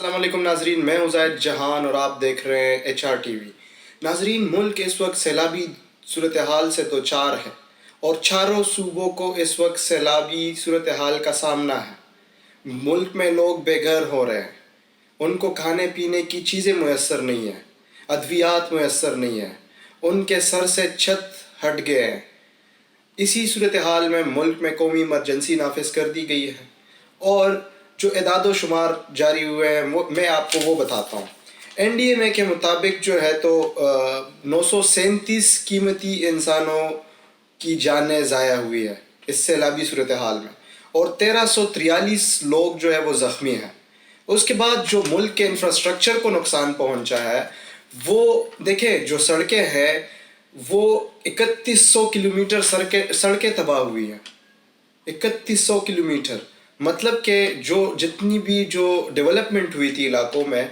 السلام علیکم ناظرین، میں ہوں زاہد جہان اور آپ دیکھ رہے ہیں ایچ آر ٹی وی۔ ناظرین، ملک اس وقت سیلابی صورتحال سے دوچار ہے اور چاروں صوبوں کو اس وقت سیلابی صورتحال کا سامنا ہے۔ ملک میں لوگ بے گھر ہو رہے ہیں، ان کو کھانے پینے کی چیزیں میسر نہیں ہیں، ادویات میسر نہیں ہیں، ان کے سر سے چھت ہٹ گئے ہیں۔ اسی صورتحال میں ملک میں قومی ایمرجنسی نافذ کر دی گئی ہے اور جو اعداد و شمار جاری ہوئے ہیں میں آپ کو وہ بتاتا ہوں۔ این ڈی ایم اے کے مطابق جو ہے تو 937 قیمتی انسانوں کی جانیں ضائع ہوئی ہے اس سیلابی صورتحال میں، اور 1343 لوگ جو ہے وہ زخمی ہیں۔ اس کے بعد جو ملک کے انفراسٹرکچر کو نقصان پہنچا ہے وہ دیکھیں، جو سڑکیں ہیں وہ 3100 کلومیٹر سڑکیں تباہ ہوئی ہیں۔ 3100 کلومیٹر مطلب کہ جو جتنی بھی جو ڈیولپمنٹ ہوئی تھی علاقوں میں،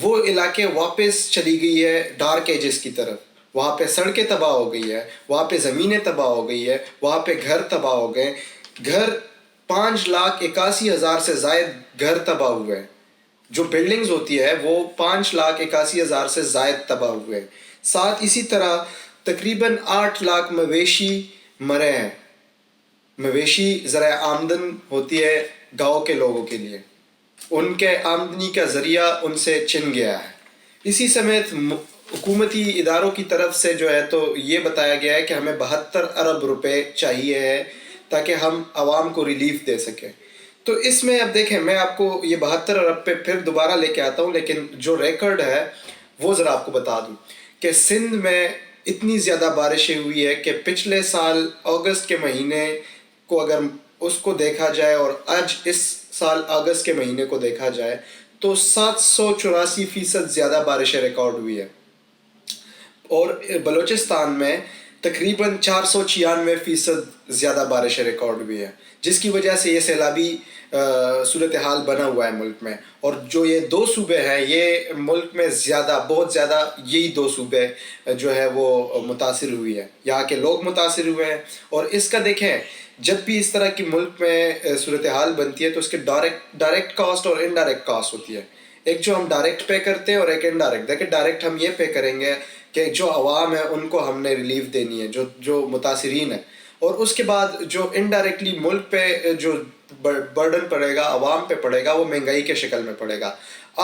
وہ علاقے واپس چلی گئی ہے ڈارک ایجز کی طرف۔ وہاں پہ سڑکیں تباہ ہو گئی ہے، وہاں پہ زمینیں تباہ ہو گئی ہے، وہاں پہ گھر تباہ ہو گئے۔ گھر 5,81,000 سے زائد گھر تباہ ہوئے ہیں۔ جو بلڈنگز ہوتی ہے وہ 5,81,000 سے زائد تباہ ہوئے ہیں۔ ساتھ اسی طرح تقریباً 8 لاکھ مویشی مرے ہیں۔ مویشی ذرائع آمدن ہوتی ہے گاؤں کے لوگوں کے لیے، ان کے آمدنی کا ذریعہ ان سے چھن گیا ہے۔ اسی سمیت حکومتی اداروں کی طرف سے جو ہے تو یہ بتایا گیا ہے کہ ہمیں 72 ارب روپے چاہیے ہے تاکہ ہم عوام کو ریلیف دے سکیں۔ تو اس میں اب دیکھیں، میں آپ کو یہ 72 ارب پہ پھر دوبارہ لے کے آتا ہوں، لیکن جو ریکارڈ ہے وہ ذرا آپ کو بتا دوں کہ سندھ میں اتنی زیادہ بارشیں ہوئی ہے کہ پچھلے سال اگست کے مہینے کو اگر اس کو دیکھا جائے اور آج اس سال اگست کے مہینے کو دیکھا جائے تو 784% زیادہ بارشیں ریکارڈ ہوئی ہے، اور بلوچستان میں تقریباً 496% زیادہ بارشیں ریکارڈ ہوئی ہے، جس کی وجہ سے یہ سیلابی صورتحال بنا ہوا ہے ملک میں۔ اور جو یہ دو صوبے ہیں، یہ ملک میں بہت زیادہ یہی دو صوبے جو ہے وہ متاثر ہوئی ہے، یہاں کے لوگ متاثر ہوئے ہیں۔ اور اس کا دیکھیں، جب بھی اس طرح کی ملک میں صورتحال بنتی ہے تو اس کے ڈائریکٹ کاسٹ اور انڈائریکٹ کاسٹ ہوتی ہے۔ ایک جو ہم ڈائریکٹ پے کرتے ہیں اور ایک انڈائریکٹ۔ دیکھیں، ڈائریکٹ ہم یہ پے کریں گے کہ جو عوام ہے ان کو ہم نے ریلیف دینی ہے، جو متاثرین ہیں، اور اس کے بعد جو انڈائریکٹلی ملک پہ جو برڈن پڑے گا، عوام پہ پڑے گا، وہ مہنگائی کے شکل میں پڑے گا۔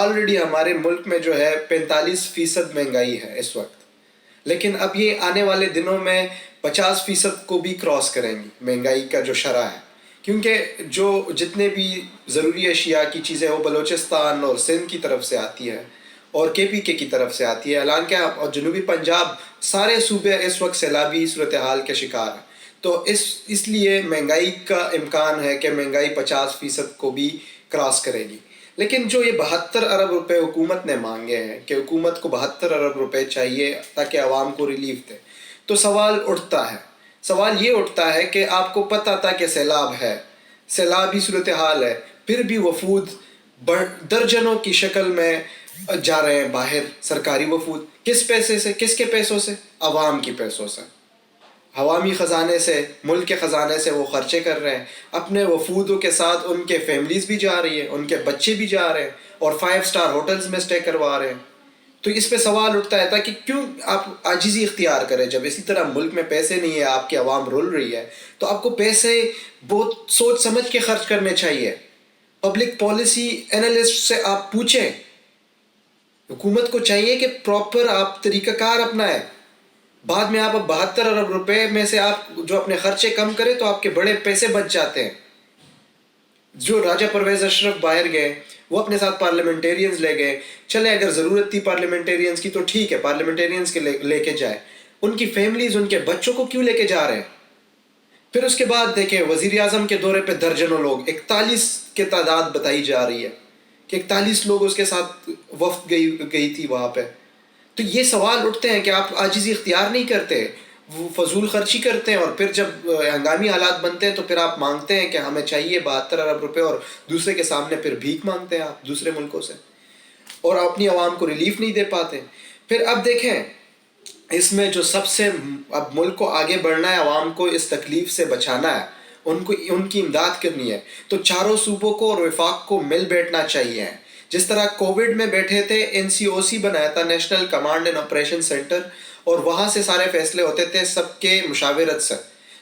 آلریڈی ہمارے ملک میں جو ہے 45% مہنگائی ہے اس وقت، لیکن اب یہ آنے والے دنوں میں 50% کو بھی کراس کریں گی مہنگائی کا جو شرح ہے، کیونکہ جو جتنے بھی ضروری اشیاء کی چیزیں وہ بلوچستان اور سندھ کی طرف سے آتی ہے اور کے پی کے کی طرف سے آتی ہے، حالانکہ جنوبی پنجاب سارے صوبے اس وقت سیلابی صورتحال کے شکار ہیں۔ تو اس لیے مہنگائی کا امکان ہے کہ مہنگائی 50% کو بھی کراس کرے گی۔ لیکن جو یہ 72 ارب روپے حکومت نے مانگے ہیں کہ حکومت کو 72 ارب روپے چاہیے تاکہ عوام کو ریلیف دے، تو سوال یہ اٹھتا ہے کہ آپ کو پتہ تھا کہ سیلاب ہے، سیلابی صورتحال ہے، پھر بھی وفود درجنوں کی شکل میں جا رہے ہیں باہر، سرکاری وفود کس پیسے سے، کس کے پیسوں سے؟ عوام کی پیسوں سے، عوامی خزانے سے، ملک کے خزانے سے وہ خرچے کر رہے ہیں۔ اپنے وفودوں کے ساتھ ان کے فیملیز بھی جا رہی ہیں، ان کے بچے بھی جا رہے ہیں، اور 5 اسٹار ہوٹلز میں سٹے کروا رہے ہیں۔ تو اس پہ سوال اٹھتا ہے تھا کہ کیوں آپ عاجزی اختیار کریں؟ جب اسی طرح ملک میں پیسے نہیں ہے، آپ کی عوام رول رہی ہے، تو آپ کو پیسے بہت سوچ سمجھ کے خرچ کرنے چاہیے۔ پبلک پالیسی انالسٹ سے آپ پوچھیں، حکومت کو چاہیے کہ پراپر آپ طریقہ کار اپنائیں۔ بعد میں آپ 72 ارب روپے میں سے آپ جو اپنے خرچے کم کریں تو آپ کے بڑے پیسے بچ جاتے ہیں۔ جو راجہ پرویز اشرف باہر گئے، وہ اپنے ساتھ پارلیمنٹیرینز لے گئے، چلے اگر ضرورت تھی پارلیمنٹیرینز کی تو ٹھیک ہے، پارلیمنٹیرینز کے لے کے جائے، ان کی فیملیز، ان کے بچوں کو کیوں لے کے جا رہے ہیں؟ پھر اس کے بعد دیکھیں، وزیر اعظم کے دورے پہ درجنوں لوگ، 41 کی تعداد بتائی جا رہی ہے کہ 41 لوگ اس کے ساتھ وفد گئی تھی وہاں پہ۔ تو یہ سوال اٹھتے ہیں کہ آپ عاجزی اختیار نہیں کرتے، وہ فضول خرچی کرتے ہیں، اور پھر جب ہنگامی حالات بنتے ہیں تو پھر آپ مانگتے ہیں کہ ہمیں چاہیے 72 ارب روپے، اور دوسرے کے سامنے پھر بھیک مانگتے ہیں آپ دوسرے ملکوں سے، اور اپنی عوام کو ریلیف نہیں دے پاتے۔ پھر اب دیکھیں، اس میں جو سب سے اب ملک کو آگے بڑھنا ہے، عوام کو اس تکلیف سے بچانا ہے، ان کی امداد کرنی ہے، تو چاروں صوبوں کو اور وفاق کو مل بیٹھنا چاہیے۔ جس طرح کووڈ میں بیٹھے تھے NCOC بنایا تھا national command and operation centre اور وہاں سے سارے فیصلے ہوتے تھے سب کے مشاورت سے،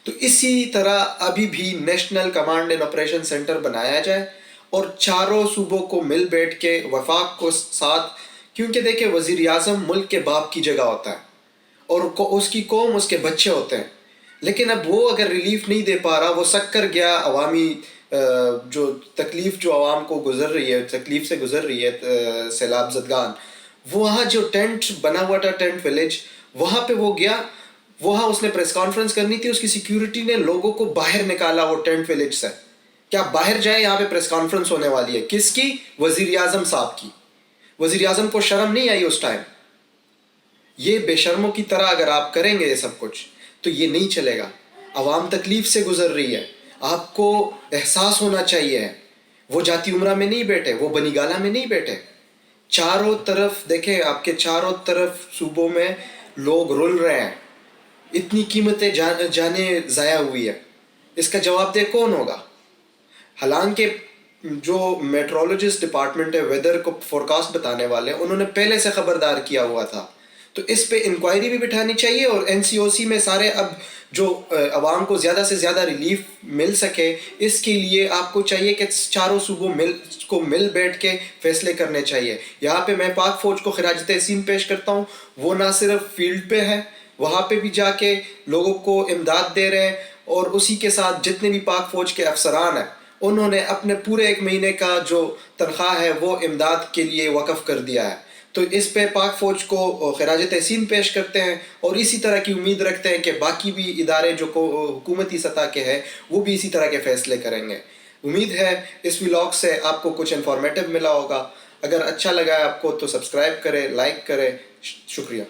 تو اسی طرح ابھی بھی national command and operation centre بنایا جائے اور چاروں صوبوں کو مل بیٹھ کے وفاق کو ساتھ، کیونکہ دیکھیں وزیر اعظم ملک کے باپ کی جگہ ہوتا ہے اور اس کی قوم اس کے بچے ہوتے ہیں، لیکن اب وہ اگر ریلیف نہیں دے پا رہا، وہ سک کر گیا عوامی جو تکلیف جو عوام کو گزر رہی ہے، تکلیف سے گزر رہی ہے سیلاب زدگان، وہاں جو ٹینٹ بنا ہوا تھا ٹینٹ ولیج، وہاں پہ وہ گیا، وہاں اس نے پریس کانفرنس کرنی تھی، اس کی سیکیورٹی نے لوگوں کو باہر نکالا وہ ٹینٹ ولیج سے کہ آپ باہر جائیں، یہاں پہ پریس کانفرنس ہونے والی ہے۔ کس کی؟ وزیر اعظم صاحب کی۔ وزیر اعظم کو شرم نہیں آئی اس ٹائم؟ یہ بے شرموں کی طرح اگر آپ کریں گے یہ سب کچھ تو یہ نہیں چلے گا۔ عوام تکلیف سے گزر رہی ہے، آپ کو احساس ہونا چاہیے۔ وہ جاتی عمرہ میں نہیں بیٹھے، وہ بنی گالہ میں نہیں بیٹھے، چاروں طرف دیکھیں، آپ کے چاروں طرف صوبوں میں لوگ رل رہے ہیں، اتنی قیمتیں جانیں ضائع ہوئی ہے، اس کا جواب دہ کون ہوگا؟ حالانکہ جو میٹرولوجسٹ ڈپارٹمنٹ ہے، ویدر کو فورکاسٹ بتانے والے، انہوں نے پہلے سے خبردار کیا ہوا تھا، تو اس پہ انکوائری بھی بٹھانی چاہیے اور NCOC میں سارے اب جو عوام کو زیادہ سے زیادہ ریلیف مل سکے، اس کے لیے آپ کو چاہیے کہ چاروں صوبوں کو مل بیٹھ کے فیصلے کرنے چاہیے۔ یہاں پہ میں پاک فوج کو خراج تحسین پیش کرتا ہوں، وہ نہ صرف فیلڈ پہ ہے، وہاں پہ بھی جا کے لوگوں کو امداد دے رہے ہیں، اور اسی کے ساتھ جتنے بھی پاک فوج کے افسران ہیں انہوں نے اپنے پورے 1 مہینے کا جو تنخواہ ہے وہ امداد کے لیے وقف کر دیا ہے۔ تو اس پہ پاک فوج کو خراج تحسین پیش کرتے ہیں اور اسی طرح کی امید رکھتے ہیں کہ باقی بھی ادارے جو حکومتی سطح کے ہیں وہ بھی اسی طرح کے فیصلے کریں گے۔ امید ہے اس ولاگ سے آپ کو کچھ انفارمیٹیو ملا ہوگا۔ اگر اچھا لگا ہے آپ کو تو سبسکرائب کریں، لائک کریں۔ شکریہ۔